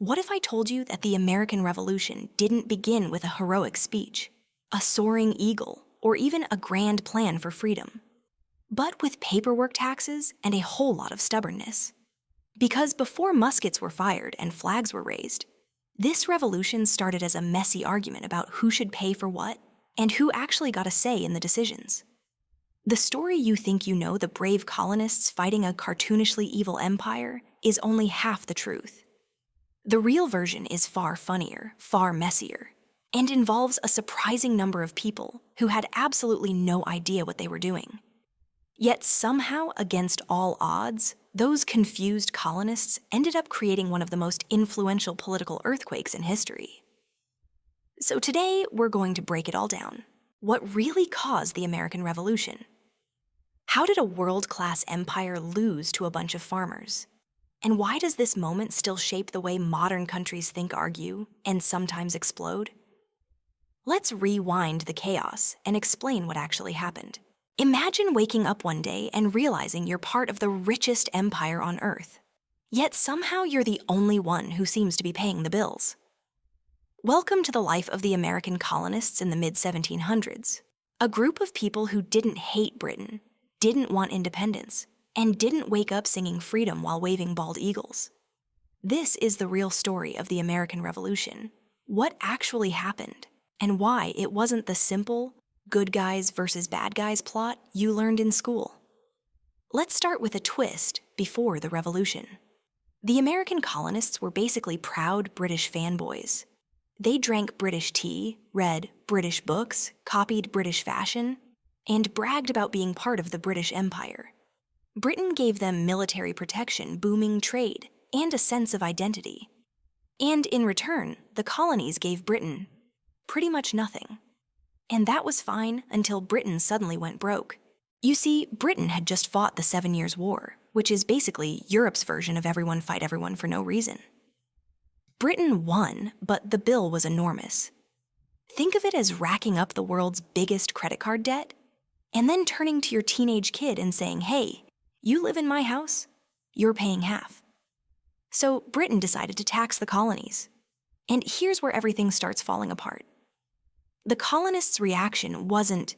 What if I told you that the American Revolution didn't begin with a heroic speech, a soaring eagle, or even a grand plan for freedom, but with paperwork taxes and a whole lot of stubbornness? Because before muskets were fired and flags were raised, this revolution started as a messy argument about who should pay for what and who actually got a say in the decisions. The story you think you know, the brave colonists fighting a cartoonishly evil empire, is only half the truth. The real version is far funnier, far messier, and involves a surprising number of people who had absolutely no idea what they were doing. Yet somehow, against all odds, those confused colonists ended up creating one of the most influential political earthquakes in history. So today, we're going to break it all down. What really caused the American Revolution? How did a world-class empire lose to a bunch of farmers? And why does this moment still shape the way modern countries think, argue, and sometimes explode? Let's rewind the chaos and explain what actually happened. Imagine waking up one day and realizing you're part of the richest empire on Earth. Yet somehow you're the only one who seems to be paying the bills. Welcome to the life of the American colonists in the mid-1700s, a group of people who didn't hate Britain, didn't want independence, and didn't wake up singing freedom while waving bald eagles. This is the real story of the American Revolution, what actually happened, and why it wasn't the simple good guys versus bad guys plot you learned in school. Let's start with a twist before the revolution. The American colonists were basically proud British fanboys. They drank British tea, read British books, copied British fashion, and bragged about being part of the British Empire. Britain gave them military protection, booming trade, and a sense of identity. And in return, the colonies gave Britain pretty much nothing. And that was fine until Britain suddenly went broke. You see, Britain had just fought the 7 Years' War, which is basically Europe's version of everyone fight everyone for no reason. Britain won, but the bill was enormous. Think of it as racking up the world's biggest credit card debt, and then turning to your teenage kid and saying, "Hey, you live in my house, you're paying half." So Britain decided to tax the colonies. And here's where everything starts falling apart. The colonists' reaction wasn't,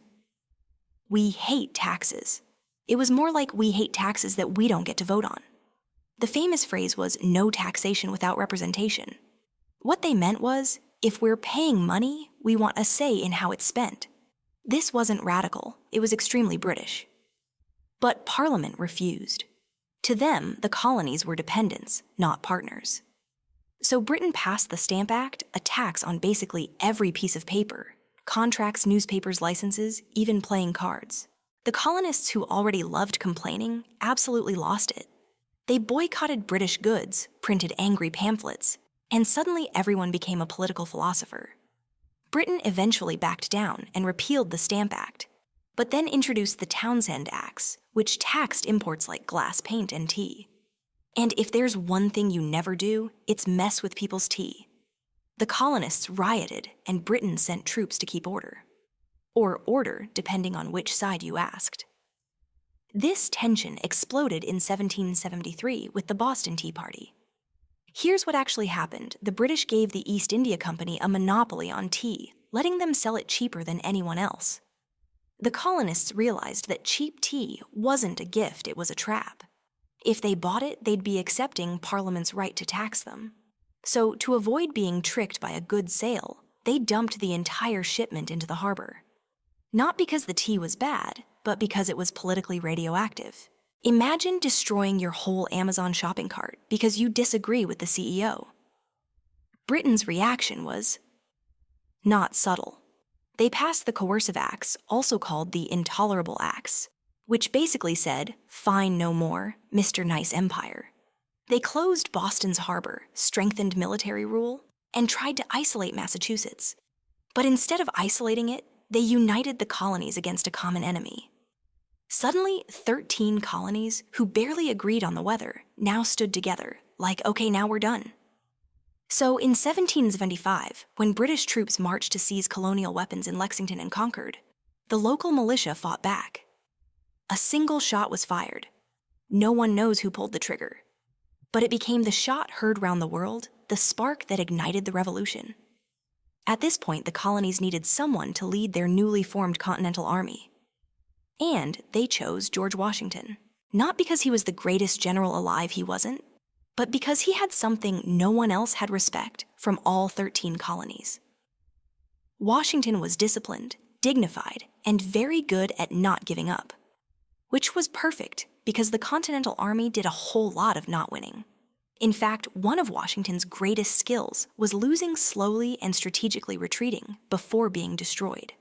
"We hate taxes." It was more like, "We hate taxes that we don't get to vote on." The famous phrase was, "no taxation without representation." What they meant was, if we're paying money, we want a say in how it's spent. This wasn't radical, it was extremely British. But Parliament refused. To them, the colonies were dependents, not partners. So Britain passed the Stamp Act, a tax on basically every piece of paper, contracts, newspapers, licenses, even playing cards. The colonists, who already loved complaining, absolutely lost it. They boycotted British goods, printed angry pamphlets, and suddenly everyone became a political philosopher. Britain eventually backed down and repealed the Stamp Act, but then introduced the Townshend Acts, which taxed imports like glass, paint, and tea. And if there's one thing you never do, it's mess with people's tea. The colonists rioted, and Britain sent troops to keep order. Or order, depending on which side you asked. This tension exploded in 1773 with the Boston Tea Party. Here's what actually happened. The British gave the East India Company a monopoly on tea, letting them sell it cheaper than anyone else. The colonists realized that cheap tea wasn't a gift, it was a trap. If they bought it, they'd be accepting Parliament's right to tax them. So, to avoid being tricked by a good sale, they dumped the entire shipment into the harbor. Not because the tea was bad, but because it was politically radioactive. Imagine destroying your whole Amazon shopping cart because you disagree with the CEO. Britain's reaction was not subtle. They passed the Coercive Acts, also called the Intolerable Acts, which basically said, "Fine no more, Mr. Nice Empire." They closed Boston's harbor, strengthened military rule, and tried to isolate Massachusetts. But instead of isolating it, they united the colonies against a common enemy. Suddenly, 13 colonies, who barely agreed on the weather, now stood together, like, okay, now we're done. So in 1775, when British troops marched to seize colonial weapons in Lexington and Concord, the local militia fought back. A single shot was fired. No one knows who pulled the trigger. But it became the shot heard round the world, the spark that ignited the revolution. At this point, the colonies needed someone to lead their newly formed Continental Army. And they chose George Washington. Not because he was the greatest general alive, he wasn't, but because he had something no one else had respect from all 13 colonies. Washington was disciplined, dignified, and very good at not giving up, which was perfect because the Continental Army did a whole lot of not winning. In fact, one of Washington's greatest skills was losing slowly and strategically retreating before being destroyed.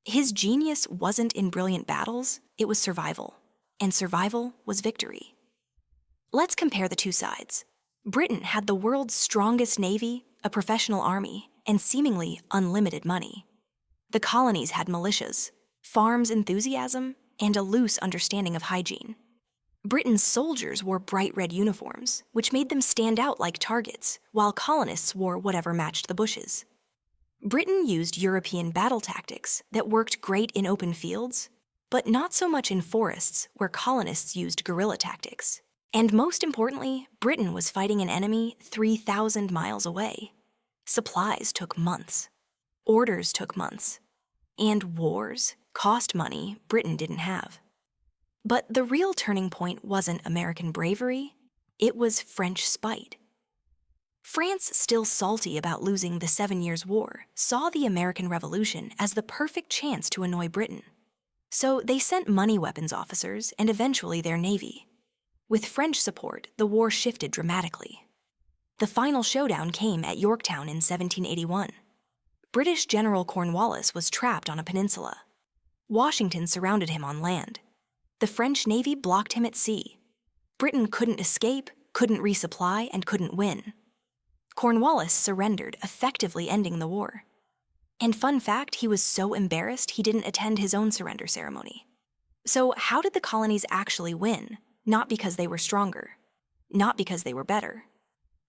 His genius wasn't in brilliant battles, it was survival, and survival was victory. Let's compare the two sides. Britain had the world's strongest navy, a professional army, and seemingly unlimited money. The colonies had militias, farms enthusiasm, and a loose understanding of hygiene. Britain's soldiers wore bright red uniforms, which made them stand out like targets, while colonists wore whatever matched the bushes. Britain used European battle tactics that worked great in open fields, but not so much in forests where colonists used guerrilla tactics. And most importantly, Britain was fighting an enemy 3,000 miles away. Supplies took months. Orders took months. And wars cost money Britain didn't have. But the real turning point wasn't American bravery, it was French spite. France, still salty about losing the 7 Years' War, saw the American Revolution as the perfect chance to annoy Britain. So they sent money weapons officers and eventually their navy. With French support, the war shifted dramatically. The final showdown came at Yorktown in 1781. British General Cornwallis was trapped on a peninsula. Washington surrounded him on land. The French Navy blocked him at sea. Britain couldn't escape, couldn't resupply, and couldn't win. Cornwallis surrendered, effectively ending the war. And fun fact, he was so embarrassed he didn't attend his own surrender ceremony. So how did the colonies actually win? Not because they were stronger, not because they were better,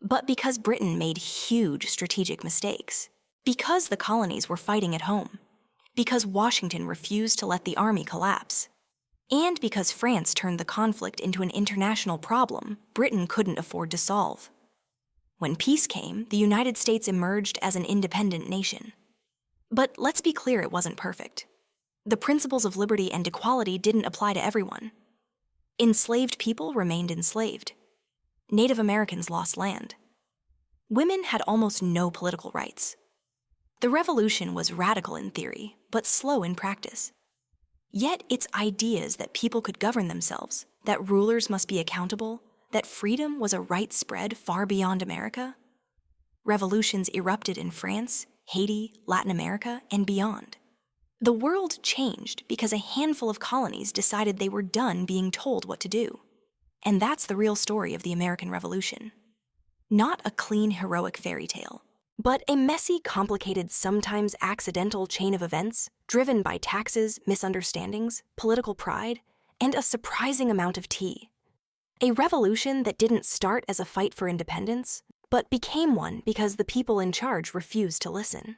but because Britain made huge strategic mistakes. Because the colonies were fighting at home. Because Washington refused to let the army collapse. And because France turned the conflict into an international problem Britain couldn't afford to solve. When peace came, the United States emerged as an independent nation. But let's be clear, it wasn't perfect. The principles of liberty and equality didn't apply to everyone. Enslaved people remained enslaved. Native Americans lost land. Women had almost no political rights. The revolution was radical in theory, but slow in practice. Yet its ideas that people could govern themselves, that rulers must be accountable, that freedom was a right spread far beyond America. Revolutions erupted in France, Haiti, Latin America, and beyond. The world changed because a handful of colonies decided they were done being told what to do. And that's the real story of the American Revolution. Not a clean, heroic fairy tale, but a messy, complicated, sometimes accidental chain of events driven by taxes, misunderstandings, political pride, and a surprising amount of tea. A revolution that didn't start as a fight for independence, but became one because the people in charge refused to listen.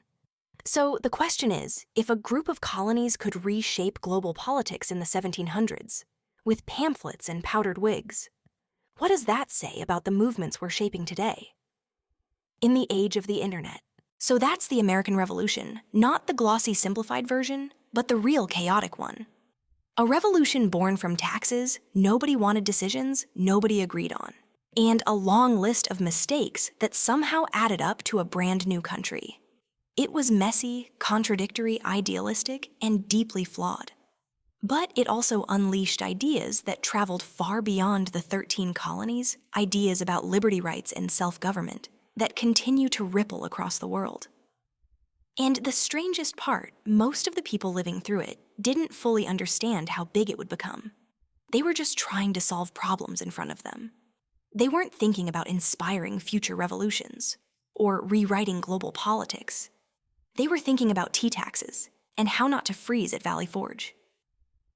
So the question is, if a group of colonies could reshape global politics in the 1700s, with pamphlets and powdered wigs, what does that say about the movements we're shaping today? In the age of the internet. So that's the American Revolution, not the glossy simplified version, but the real chaotic one. A revolution born from taxes, nobody wanted decisions, nobody agreed on, and a long list of mistakes that somehow added up to a brand new country. It was messy, contradictory, idealistic, and deeply flawed. But it also unleashed ideas that traveled far beyond the 13 colonies, ideas about liberty rights and self-government, that continue to ripple across the world. And the strangest part, most of the people living through it didn't fully understand how big it would become. They were just trying to solve problems in front of them. They weren't thinking about inspiring future revolutions or rewriting global politics. They were thinking about tea taxes and how not to freeze at Valley Forge.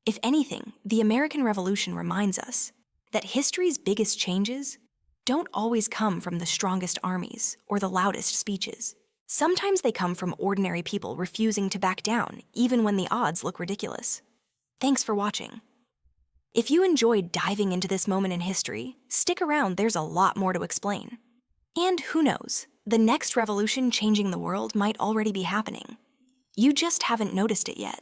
If anything, the American Revolution reminds us that history's biggest changes don't always come from the strongest armies or the loudest speeches. Sometimes they come from ordinary people refusing to back down, even when the odds look ridiculous. Thanks for watching. If you enjoyed diving into this moment in history, stick around, there's a lot more to explain. And who knows, the next revolution changing the world might already be happening. You just haven't noticed it yet.